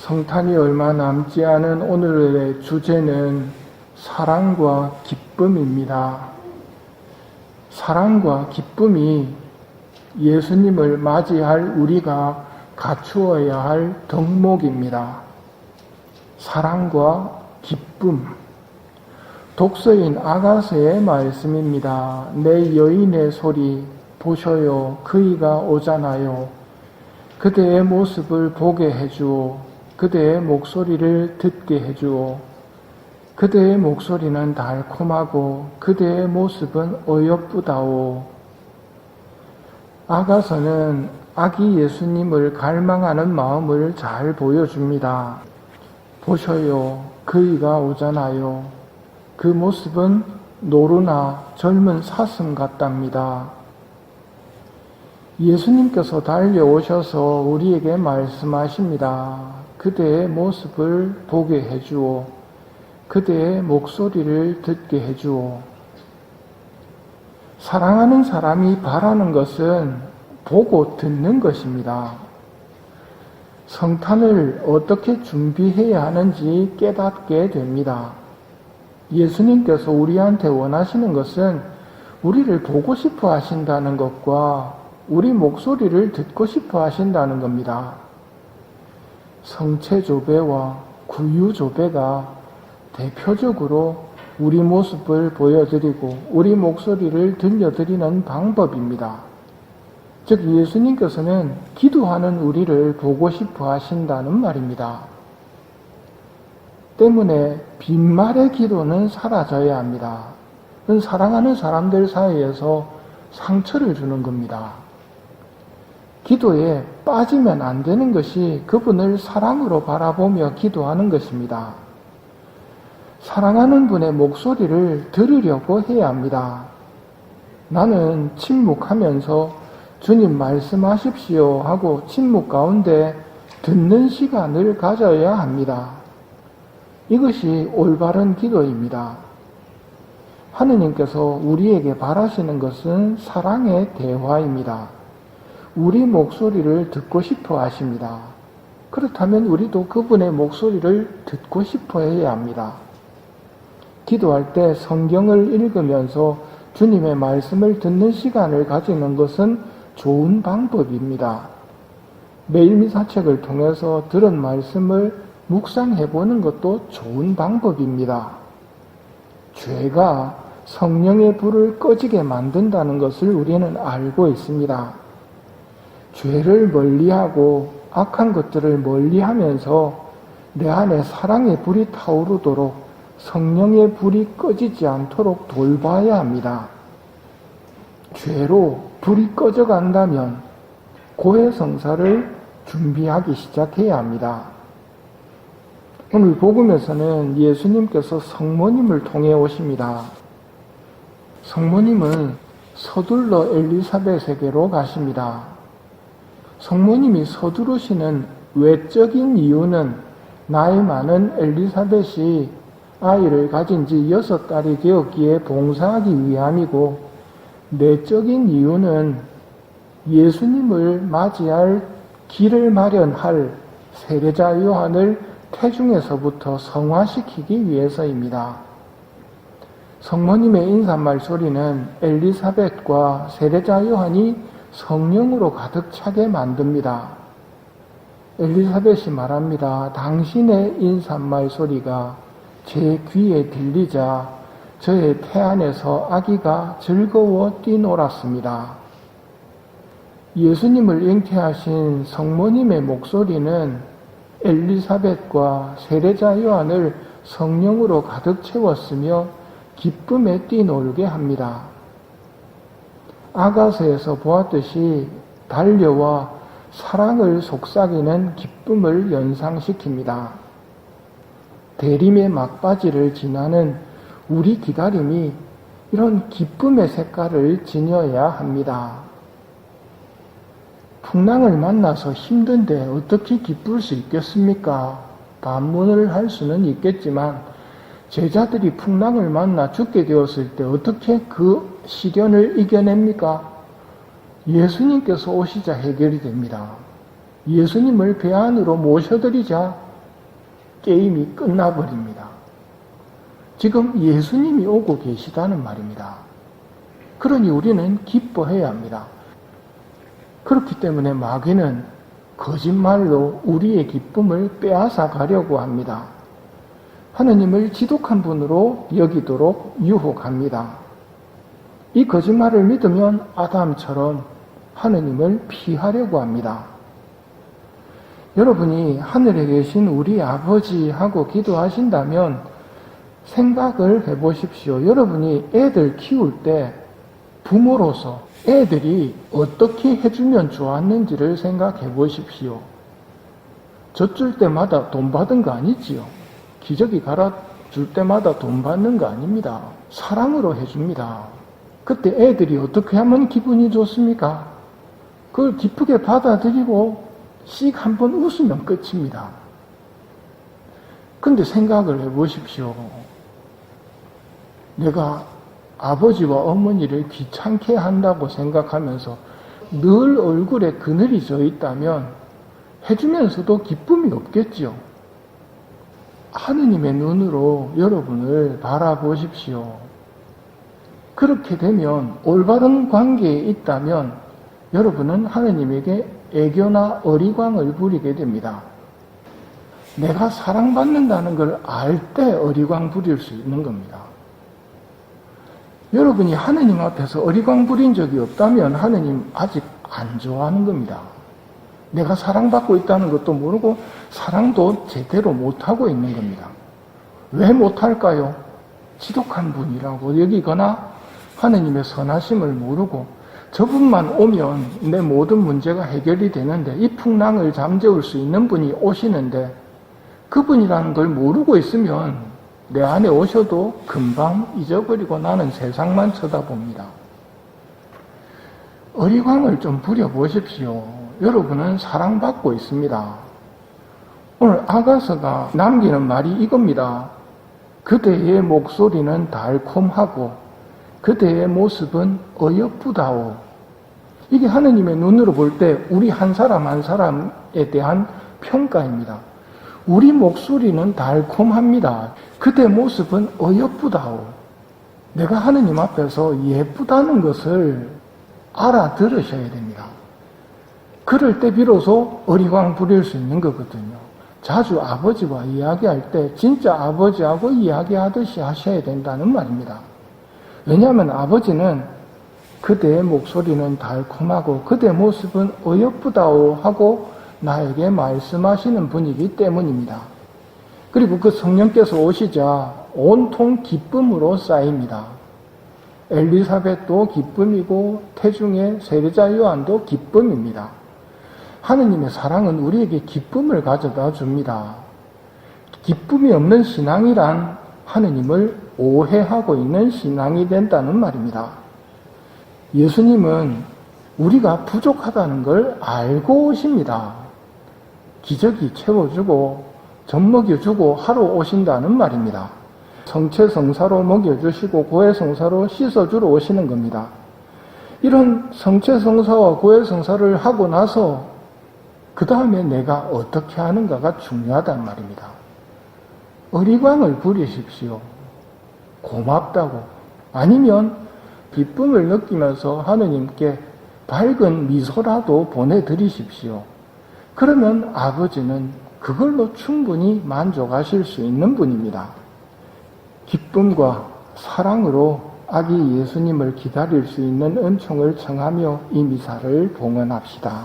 성탄이 얼마 남지 않은 오늘의 주제는 사랑과 기쁨입니다. 사랑과 기쁨이 예수님을 맞이할 우리가 갖추어야 할 덕목입니다. 사랑과 기쁨. 독서인 아가서의 말씀입니다. 내 여인의 소리 보셔요. 그이가 오잖아요. 그대의 모습을 보게 해주오. 그대의 목소리를 듣게 해주오. 그대의 목소리는 달콤하고 그대의 모습은 어여쁘다오. 아가서는 아기 예수님을 갈망하는 마음을 잘 보여줍니다. 보셔요. 그이가 오잖아요. 그 모습은 노루나 젊은 사슴 같답니다. 예수님께서 달려오셔서 우리에게 말씀하십니다. 그대의 모습을 보게 해주오. 그대의 목소리를 듣게 해주오. 사랑하는 사람이 바라는 것은 보고 듣는 것입니다. 성탄을 어떻게 준비해야 하는지 깨닫게 됩니다. 예수님께서 우리한테 원하시는 것은 우리를 보고 싶어 하신다는 것과 우리 목소리를 듣고 싶어 하신다는 겁니다. 성체조배와 구유조배가 대표적으로 우리 모습을 보여드리고 우리 목소리를 들려드리는 방법입니다. 즉 예수님께서는 기도하는 우리를 보고 싶어 하신다는 말입니다. 때문에 빈말의 기도는 사라져야 합니다. 그건 사랑하는 사람들 사이에서 상처를 주는 겁니다. 기도에 빠지면 안 되는 것이 그분을 사랑으로 바라보며 기도하는 것입니다. 사랑하는 분의 목소리를 들으려고 해야 합니다. 나는 침묵하면서 주님 말씀하십시오 하고 침묵 가운데 듣는 시간을 가져야 합니다. 이것이 올바른 기도입니다. 하느님께서 우리에게 바라시는 것은 사랑의 대화입니다. 우리 목소리를 듣고 싶어 하십니다. 그렇다면 우리도 그분의 목소리를 듣고 싶어 해야 합니다. 기도할 때 성경을 읽으면서 주님의 말씀을 듣는 시간을 가지는 것은 좋은 방법입니다. 매일 미사책을 통해서 들은 말씀을 묵상해 보는 것도 좋은 방법입니다. 죄가 성령의 불을 꺼지게 만든다는 것을 우리는 알고 있습니다. 죄를 멀리하고 악한 것들을 멀리하면서 내 안에 사랑의 불이 타오르도록 성령의 불이 꺼지지 않도록 돌봐야 합니다. 죄로 불이 꺼져간다면 고해성사를 준비하기 시작해야 합니다. 오늘 복음에서는 예수님께서 성모님을 통해 오십니다. 성모님은 서둘러 엘리사벳에게로 가십니다. 성모님이 서두르시는 외적인 이유는 나이 많은 엘리사벳이 아이를 가진 지 6달이 되었기에 봉사하기 위함이고, 내적인 이유는 예수님을 맞이할 길을 마련할 세례자 요한을 태중에서부터 성화시키기 위해서입니다. 성모님의 인사말 소리는 엘리사벳과 세례자 요한이 성령으로 가득 차게 만듭니다. 엘리사벳이 말합니다. 당신의 인사말 소리가 제 귀에 들리자 저의 태 안에서 아기가 즐거워 뛰놀았습니다. 예수님을 잉태하신 성모님의 목소리는 엘리사벳과 세례자 요한을 성령으로 가득 채웠으며 기쁨에 뛰놀게 합니다. 아가서에서 보았듯이 달려와 사랑을 속삭이는 기쁨을 연상시킵니다. 대림의 막바지를 지나는 우리 기다림이 이런 기쁨의 색깔을 지녀야 합니다. 풍랑을 만나서 힘든데 어떻게 기쁠 수 있겠습니까? 반문을 할 수는 있겠지만 제자들이 풍랑을 만나 죽게 되었을 때 어떻게 그 시련을 이겨냅니까? 예수님께서 오시자 해결이 됩니다. 예수님을 배 안으로 모셔드리자 게임이 끝나버립니다. 지금 예수님이 오고 계시다는 말입니다. 그러니 우리는 기뻐해야 합니다. 그렇기 때문에 마귀는 거짓말로 우리의 기쁨을 빼앗아 가려고 합니다. 하느님을 지독한 분으로 여기도록 유혹합니다. 이 거짓말을 믿으면 아담처럼 하느님을 피하려고 합니다. 여러분이 하늘에 계신 우리 아버지하고 기도하신다면 생각을 해보십시오. 여러분이 애들 키울 때 부모로서 애들이 어떻게 해주면 좋았는지를 생각해 보십시오. 젖줄 때마다 돈 받은 거 아니지요. 기저귀 갈아줄 때마다 돈 받는 거 아닙니다. 사랑으로 해줍니다. 그때 애들이 어떻게 하면 기분이 좋습니까? 그걸 기쁘게 받아들이고 씩 한번 웃으면 끝입니다. 근데 생각을 해보십시오. 내가 아버지와 어머니를 귀찮게 한다고 생각하면서 늘 얼굴에 그늘이 져 있다면 해주면서도 기쁨이 없겠지요. 하느님의 눈으로 여러분을 바라보십시오. 그렇게 되면 올바른 관계에 있다면 여러분은 하느님에게 애교나 어리광을 부리게 됩니다. 내가 사랑받는다는 걸 알 때 어리광 부릴 수 있는 겁니다. 여러분이 하느님 앞에서 어리광 부린 적이 없다면 하느님 아직 안 좋아하는 겁니다. 내가 사랑받고 있다는 것도 모르고 사랑도 제대로 못하고 있는 겁니다. 왜 못할까요? 지독한 분이라고 여기거나 하느님의 선하심을 모르고 저분만 오면 내 모든 문제가 해결이 되는데 이 풍랑을 잠재울 수 있는 분이 오시는데 그분이라는 걸 모르고 있으면 내 안에 오셔도 금방 잊어버리고 나는 세상만 쳐다봅니다. 어리광을 좀 부려보십시오. 여러분은 사랑받고 있습니다. 오늘 아가서가 남기는 말이 이겁니다. 그대의 목소리는 달콤하고 그대의 모습은 어여쁘다오. 이게 하느님의 눈으로 볼 때 우리 한 사람 한 사람에 대한 평가입니다. 우리 목소리는 달콤합니다. 그대 모습은 어여쁘다오. 내가 하느님 앞에서 예쁘다는 것을 알아들으셔야 됩니다. 그럴 때 비로소 어리광 부릴 수 있는 거거든요. 자주 아버지와 이야기할 때 진짜 아버지하고 이야기하듯이 하셔야 된다는 말입니다. 왜냐하면 아버지는 그대의 목소리는 달콤하고 그대 모습은 어여쁘다오 하고 나에게 말씀하시는 분이기 때문입니다. 그리고 그 성령께서 오시자 온통 기쁨으로 쌓입니다. 엘리사벳도 기쁨이고 태중의 세례자 요한도 기쁨입니다. 하느님의 사랑은 우리에게 기쁨을 가져다 줍니다. 기쁨이 없는 신앙이란 하느님을 오해하고 있는 신앙이 된다는 말입니다. 예수님은 우리가 부족하다는 걸 알고 오십니다. 기저귀 채워주고 젖 먹여주고 하러 오신다는 말입니다. 성체성사로 먹여주시고 고해성사로 씻어주러 오시는 겁니다. 이런 성체성사와 고해성사를 하고 나서 그 다음에 내가 어떻게 하는가가 중요하단 말입니다. 어리광을 부리십시오. 고맙다고. 아니면 기쁨을 느끼면서 하느님께 밝은 미소라도 보내드리십시오. 그러면 아버지는 그걸로 충분히 만족하실 수 있는 분입니다. 기쁨과 사랑으로 아기 예수님을 기다릴 수 있는 은총을 청하며 이 미사를 봉헌합시다.